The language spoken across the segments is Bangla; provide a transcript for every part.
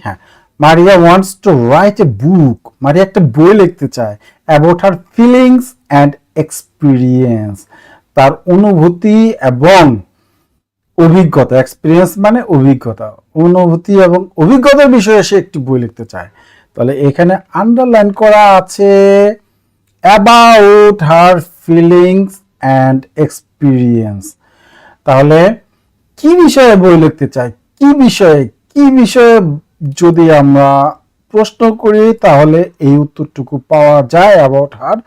হ্যাঁ, মারিয়া ওয়ান্টস টু রাইট এ বুক, মারিয়া একটা বই লিখতে চায় about her feelings and experience, তার অনুভূতি এবং অভিজ্ঞতা, এক্সপিরিয়েন্স মানে অভিজ্ঞতা, অনুভূতি এবং অভিজ্ঞতার বিষয়ে সে একটি বই লিখতে চায়। তাহলে এখানে আন্ডারলাইন করা আছে about her feelings and experience. তাহলে কি বিষয়ে বই লিখতে চাই, কি বিষয়ে যদি আমরা প্রশ্ন করি তাহলে এই উত্তরটুকু পাওয়া যায় about her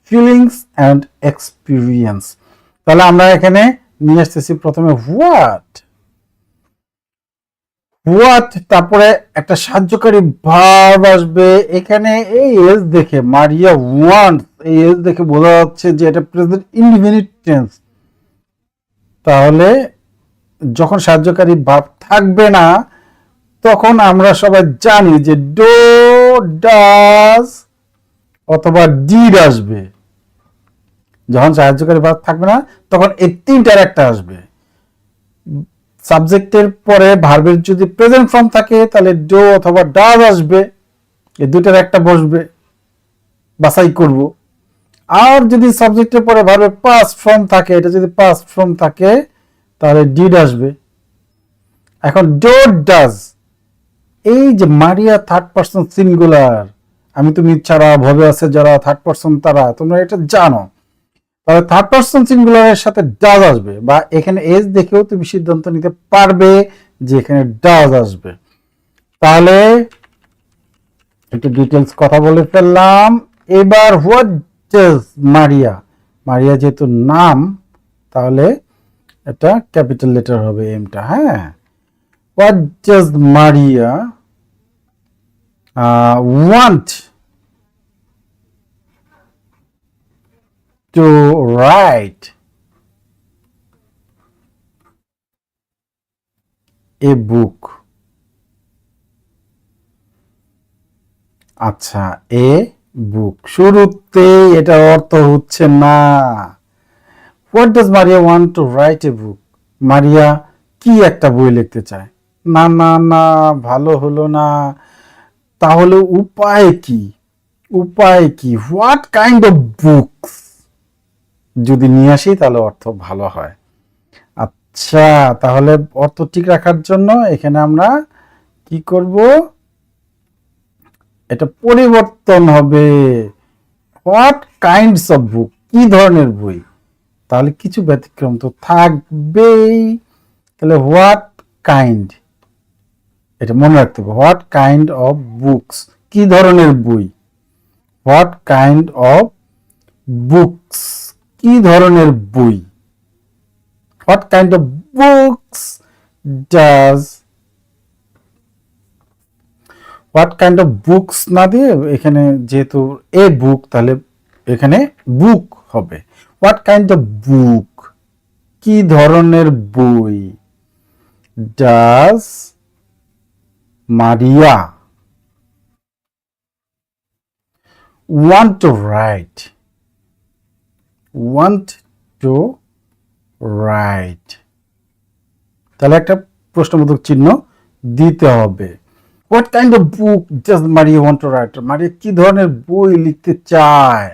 feelings and experience. তাহলে আমরা এখানে নিয়ে আসতেছি প্রথমে হোয়াট, তারপরে একটা সাহায্যকারী ভার্ব আসবে। এখানে এই এস দেখে মারিয়া ওয়ান্টস, এই এস দেখে বোঝা যাচ্ছে যে এটা প্রেজেন্ট ইনডিফিনিট টেন্স। তাহলে যখন সাহায্যকারী ভার্ব থাকবে না তখন আমরা সবাই জানি যে ডো, ডাজ অথবা ডিড আসবে। যখন সাহায্যকারী ভার্ব থাকবে না তখন এই তিনটার একটা আসবে। সাবজেক্টের পরে ভার্বের যদি প্রেজেন্ট ফর্ম থাকে তাহলে ডো অথবা ডাজ আসবে, এই দুটার একটা বসবে, বাছাই করব। আর যদি সাবজেক্টের পরে ভার্বের পাস্ট ফর্ম থাকে, এটা যদি পাস্ট ফর্ম থাকে তাহলে ডিড আসবে। এখন ডো, ডাজ, এই যে মারিয়া থার্ড পারসন সিঙ্গুলার, আমি তুমি ছাড়া ভাবে আছে যারা থার্ড পারসন তারা, তোমরা এটা জানো। তাহলে থার্ড পারসন সিঙ্গুলারের সাথে ডাজ আসবে, বা এখানে এজ দেখেও তুমি সিদ্ধান্ত নিতে পারবে যে এখানে ডাজ আসবে। তাহলে একটু ডিটেলস কথা বলে ফেললাম। এবার হোয়াট ডাজ মারিয়া, মারিয়া যেহেতু নাম তাহলে এটা ক্যাপিটাল লেটার হবে এমটা। হ্যাঁ, what does Maria want to write a book? আচ্ছা, এ বুক, শুরুতে এটার অর্থ হচ্ছে না। What does Maria want to write a বুক, মারিয়া কি একটা বই লিখতে চায়। না না না, ভালো হলো না। তাহলে উপায় কি, হোয়াট কাইন্ড অফ বুকস যদি নিয়ে আসি তাহলে অর্থ ভালো হয়। আচ্ছা, তাহলে অর্থ ঠিক রাখার জন্য এখানে আমরা কি করব, এটা পরিবর্তন হবে। হোয়াট কাইন্ডস অফ বুক, কি ধরনের বই, তাহলে কিছু ব্যতিক্রম তো থাকবেই। তাহলে হোয়াট কাইন্ড, এটা মনে রাখতে হবে, হোয়াট কাইন্ড অফ বুকস, কি ধরনের বই। হোয়াট কাইন্ড অফ বুকস, কি ধরনের বই। What kind of books does, what kind of books না দিয়ে এখানে যেহেতু এ বুক তাহলে এখানে বুক হবে। হোয়াট কাইন্ড অফ বুক, কি ধরনের বই। Does Maria want to write, তাহলে একটা প্রশ্নবোধক চিহ্ন দিতে হবে। What kind of book does Maria want to right, মারিয়া কি ধরনের বই লিখতে চায়।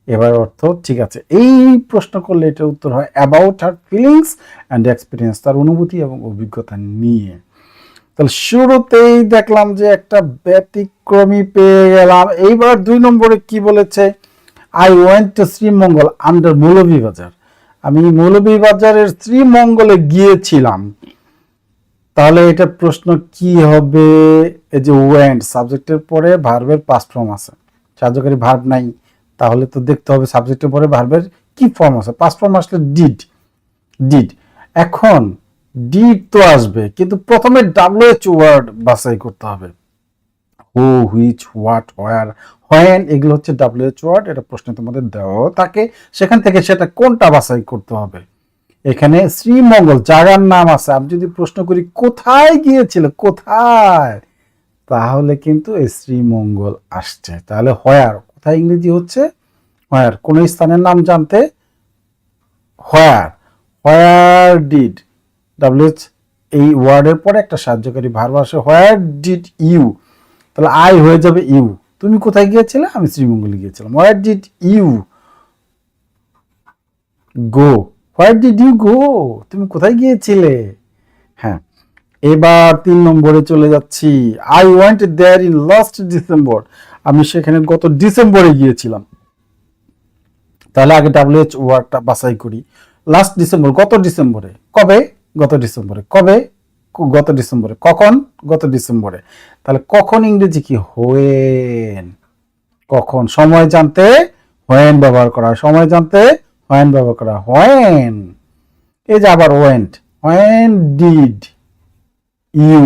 এবার অর্থ ঠিক আছে, এই প্রশ্ন করলে এটার উত্তর হয় about her feelings and experience, তার অনুভূতি এবং অভিজ্ঞতা নিয়ে। তাহলে শুরুতেই দেখলাম যে একটা ব্যতিক্রমী পেয়ে গেলাম। এইবার 2 নম্বরে কি বলেছে, I went to Sreemangal under Moulvibazar, আমি মৌলভীবাজারের শ্রীমঙ্গলে গিয়েছিলাম। তাহলে এটা প্রশ্ন কি হবে, এই যে ওয়েন্ট সাবজেক্টের পরে ভার্বের পাস্ট ফর্ম আছে, সাহায্যকারী ভার্ব নাই, তাহলে তো দেখতে হবে সাবজেক্টের পরে ভার্বের কি ফর্ম আছে। পাস্ট ফর্ম আসলে ডিড। এখন ডিড তো আসবে, কিন্তু প্রথমে WH ওয়ার্ড বাছাই করতে হবে। হু, হুইচ, হোয়াট, হোয়ার, হোয়েন, এগুলো হচ্ছে WH ওয়ার্ড, এটা প্রশ্নে তোমাদের দেওয়া থাকে, সেখান থেকে সেটা কোনটা বাছাই করতে হবে। এখানে শ্রীমঙ্গল জায়গার নাম আছে, আমি যদি প্রশ্ন করি কোথায় গিয়েছিল, কোথায়, তাহলে কিন্তু এই শ্রীমঙ্গল আসছে। তাহলে হোয়ার, কোথায় ইংরেজি হচ্ছে হোয়ার, কোন স্থানের নাম জানতে হোয়ার, হোয়ার ডিড, WH এই ওয়ার্ডের পরে একটা সাহায্যকারী ভার্ব আসে, হোয়ার ডিড ইউ, তাহলে আই হয়ে যাবে ইউ। তুমি কোথায় গিয়েছিলে? আমি শ্রীমঙ্গলে গিয়েছিলাম। Where did you go, where did you go, তুমি কোথায় গিয়েছিলে? হ্যাঁ, এবার 3 নম্বরে চলে যাচ্ছি। I went there in last December, আমি সেখানে গত ডিসেম্বরে গিয়েছিলাম। তাহলে আগে WH ওয়ার্ডটা বাছাই করি। লাস্ট ডিসেম্বর, গত ডিসেম্বরে। কবে? গত ডিসেম্বরে। কবে? গত ডিসেম্বরে। কখন? গত ডিসেম্বরে। তাহলে কখন ইংরেজি কি? হোয়েন। কখন? সময় জানতে হোয়েন ব্যবহার করা, সময় জানতে হোয়েন ব্যবহার করা, হোয়েন। এই যে আবার went, when did you,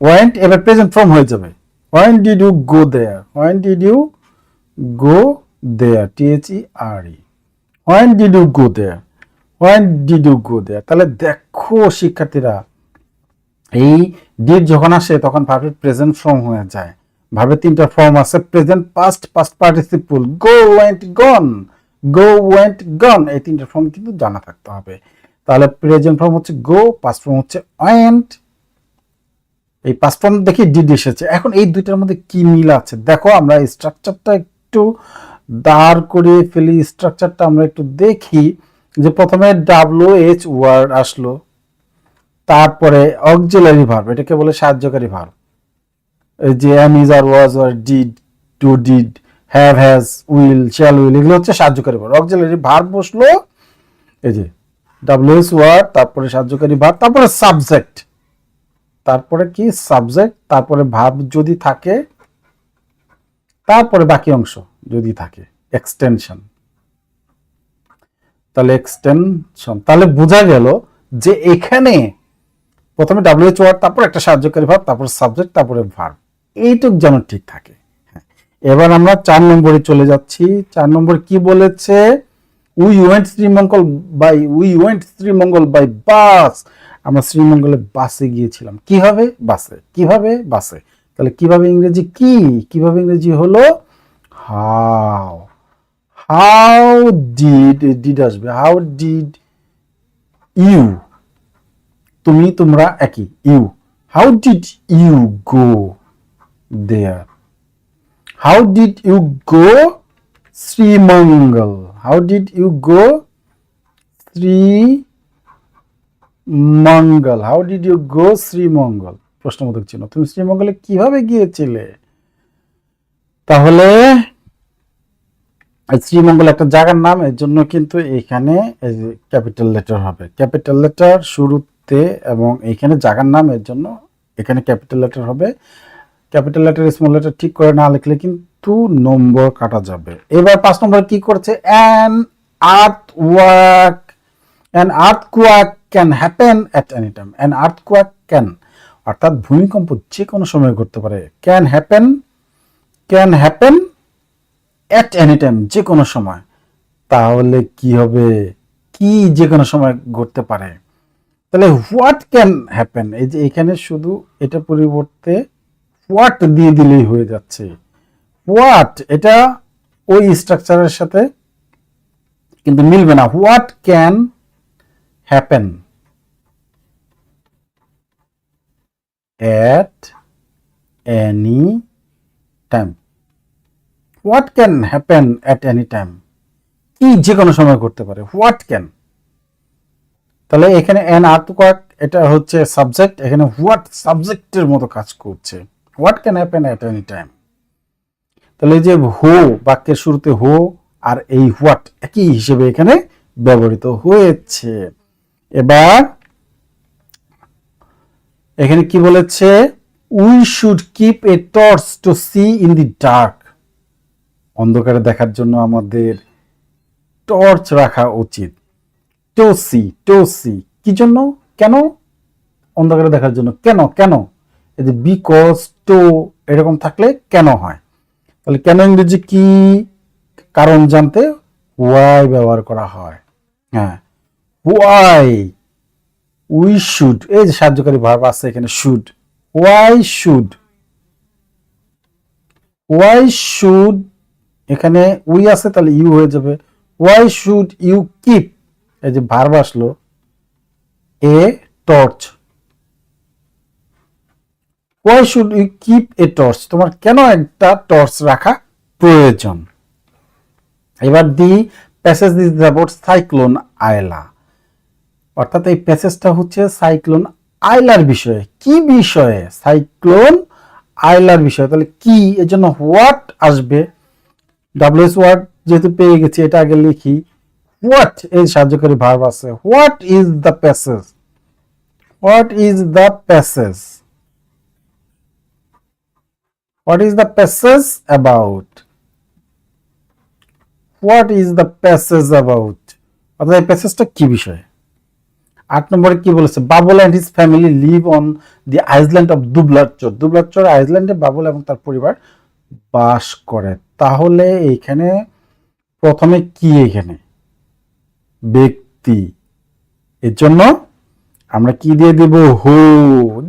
went এবার প্রেজেন্ট ফর্ম হয়ে যাবে। When did you go there, when did you go there, THERE, when did you go there, when did you go there. তাহলে দেখো শিক্ষার্থীরা, এই ডিড যখন আসে তখন ভার্বের প্রেজেন্ট ফর্ম হয়ে যায়। ভার্বের 3টা ফর্ম আছে, প্রেজেন্ট, পাস্ট, পাস্ট পার্টিসিপল, গো, ওয়েন্ট, গন, গো, ওয়েন্ট, গন, এই 3টা ফর্ম কিন্তু জানা থাকতে হবে। তাহলে প্রেজেন্ট ফর্ম হচ্ছে গো, পাস্ট ফর্ম হচ্ছে ওয়েন্ট, এই পাস্ট ফর্ম দেখি ডিড এসেছে। এখন এই দুইটার মধ্যে কি মিল আছে দেখো, আমরা স্ট্রাকচারটা একটু দাঁড় করিয়ে ফেলি। স্ট্রাকচারটা আমরা একটু দেখি যে প্রথমে WH ওয়ার্ড আসলো, তারপরে অক্সিলারি ভার্ব, এটাকে বলে সাহায্যকারী ভার্ব। এই যে am, is, are, was, were, did, do, did, have, has, will, shall, will, এগুলো হচ্ছে সাহায্যকারী ভার্ব। অক্সিলারি ভার্ব বসলো, এই যে WH ওয়ার্ড, তারপরে সাহায্যকারী ভার্ব, তারপরে সাবজেক্ট, তারপরে কি? সাবজেক্ট, তারপরে ভার্ব যদি থাকে, তারপরে বাকি অংশ যদি থাকে, এক্সটেনশন। তাহলে এক্সটেনশন, তাহলে বোঝা গেল যে এখানে প্রথমে WH ওয়ার্ড, তারপর একটা সাহায্যকারী ভার্ব, তারপর সাবজেক্ট, তারপরে ভার্ব, এইটুক যেন ঠিক থাকে। এবার আমরা 4 নম্বরে চলে যাচ্ছি। 4 নম্বর কি বলেছে? We went Sreemangal by bus, আমরা শ্রীমঙ্গলে বাসে গিয়েছিলাম। কিভাবে? বাসে। কিভাবে? বাসে। তাহলে কিভাবে ইংরেজি কি? কিভাবে ইংরেজি হলো হাউ। হাউ ডিড আসবে, হাউ ডিড ইউ, তুমি, তোমরা একই, you. How did you go there, how did you go Sreemangal, how did you go Sreemangal, how did you go Sreemangal, প্রশ্নবোধক চিহ্ন। তুমি শ্রীমঙ্গলে কিভাবে গিয়েছিলে? তাহলে শ্রীমঙ্গল একটা জায়গার নাম, এর জন্য কিন্তু এখানে ক্যাপিটাল লেটার হবে, ক্যাপিটাল লেটার শুরুতে, এবং এখানে জায়গার নাম, এর জন্য এখানে ক্যাপিটাল লেটার হবে। ক্যাপিটাল লেটার স্মল লেটার ঠিক করে না লিখলে কিন্তু নম্বর কাটা যাবে। এবার 5 নম্বর কি করছে? An earthquake can happen at any time. An earthquake can, অর্থাৎ ভূমিকম্প যে কোনো সময় ঘটতে পারে। Can happen at any time, যে কোনো সময়। তাহলে কি হবে? কি যে কোনো সময় ঘটতে পারে? তাহলে হোয়াট ক্যান হ্যাপেন, এই যে এখানে শুধু এটা পরিবর্তে হোয়াট দিয়ে দিলেই হয়ে যাচ্ছে। হোয়াট, এটা ওই স্ট্রাকচারের সাথে কিন্তু মিলবে না। What can happen at any time, what can happen at any time, কি যে কোনো সময় করতে পারে, হোয়াট ক্যান। তাহলে এখানে অ্যান আর্থকুয়াক, এটা হচ্ছে সাবজেক্ট, এখানে হোয়াট সাবজেক্টের মতো কাজ করছে, what can happen at any time. তাহলে এই যে হো, বাক্যের শুরুতে হো আর এই হোয়াট একই হিসেবে এখানে ব্যবহৃত হয়েছে। এবার এখানে কি বলেছে? We should keep a torch to see in the dark, অন্ধকারে দেখার জন্য আমাদের টর্চ রাখা উচিত। টু সি, কি জন্য? কেন? অন্ধকারে দেখার জন্য। কেন? কেন? এই যে বিকজ, টু এরকম থাকলে কেন হয়। তাহলে কেন ইংরেজি কি? কারণ জানতে ওয়াই ব্যবহার করা হয়। হ্যাঁ, ওয়াই, উই শুড, এই যে সাহায্যকারী ভার্ব আছে এখানে শুড, ওয়াই শুড, এখানে উই আছে তাহলে ইউ হয়ে যাবে। ওয়াই শুড ইউ কিপ, এই যে ভার্ব আসলো, a torch? Why should you keep a torch? তোমার কেন একটা টর্চ রাখা প্রয়োজন? এবার the passage is about cyclone Aila, অর্থাৎ এই প্যাসেজটা হচ্ছে সাইক্লোন আইলার বিষয়ে। কি বিষয়ে? সাইক্লোন আইলার বিষয়ে। তাহলে কি এর জন্য হোয়াট আসবে? ডাব্লিউএস ওয়ার্ড যেহেতু পেয়ে গেছি, এটা আগে লিখি। হোয়াট এই সাহায্যকারী ভার্ব আছে। What is the passage? What is the passage? What is the passage about? What is the passage about? অর্থাৎ এই প্যাসেজটা কি বিষয়ে? 8 নম্বরে কি বলেছে? Babul and his family live on the island of Dublar Char. Dublar Char আইল্যান্ডে বাবুল এবং তার পরিবার বাস করে। তাহলে এইখানে প্রথমে কি? এখানে ব্যক্তি, এর জন্য আমরা কি দিয়ে দেব? হু।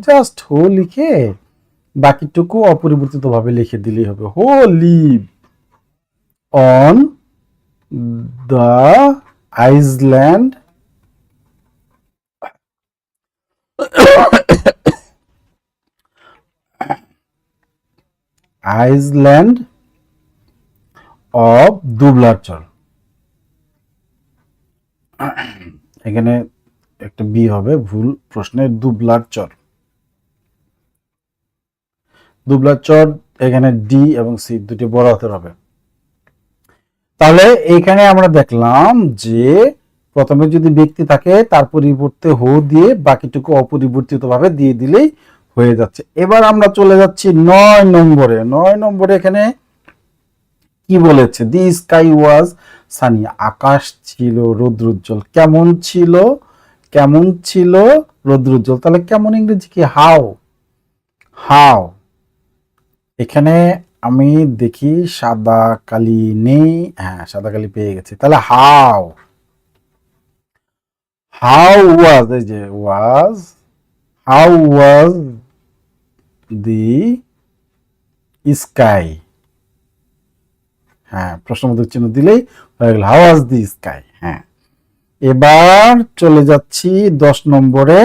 জাস্ট হু লিখে বাকিটুকু অপরিবর্তিত ভাবে লিখে দিলেই হবে। Who live on the island island of Dublar Char. এখানে একটা বি হবে, ভুল প্রশ্নের। দুবলার চর, দুবলার চর, এখানে ডি এবং সি দুটি বড় হাতের হবে। তাহলে এইখানে আমরা দেখলাম যে প্রথমে যদি ব্যক্তি থাকে তার পরিবর্তে হো দিয়ে বাকিটুকু অপরিবর্তিত ভাবে দিয়ে দিলেই হয়ে যাচ্ছে। এবার আমরা চলে যাচ্ছি 9 নম্বরে। 9 নম্বরে এখানে কি বলেছে? দি স্কাই ওয়াজ সানি, আকাশ ছিল রৌদ্রোজ্জ্বল। কেমন ছিল? কেমন ছিল? রৌদ্রোজ্জ্বল। তাহলে কেমন ইংরেজি কি? হাউ। হাউ। এখানে আমি দেখি সাদা কালি নেই। হ্যাঁ, সাদা কালি পেয়ে গেছি। তাহলে হাউ। হাউ ওয়াজ, এই যে ওয়াজ, হাউ ওয়াজ দি স্কাই। হ্যাঁ, প্রশ্নবোধক চিহ্ন দিলেই হয়ে গেল। How was the sky. হ্যাঁ, এবার চলে যাচ্ছি 10 নম্বরে।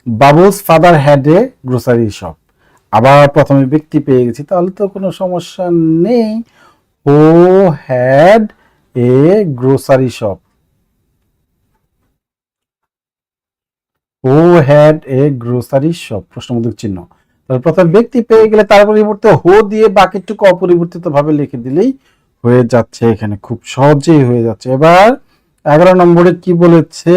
Babu's father had a grocery shop. আবার প্রথমে ব্যক্তি পেয়ে গেছি, তাহলে তো কোনো সমস্যা নেই। Who had a grocery shop. Who had a grocery shop, প্রশ্নবোধক চিহ্ন। তাহলে প্রথমে ব্যক্তি পেয়ে গেলে তার পরিবর্তে হু দিয়ে বাকিটুকু অপরিবর্তিত ভাবে লিখে দিলেই হয়ে যাচ্ছে। এখানে খুব সহজেই হয়ে যাচ্ছে। এবার 11 নম্বরে কি বলেছে?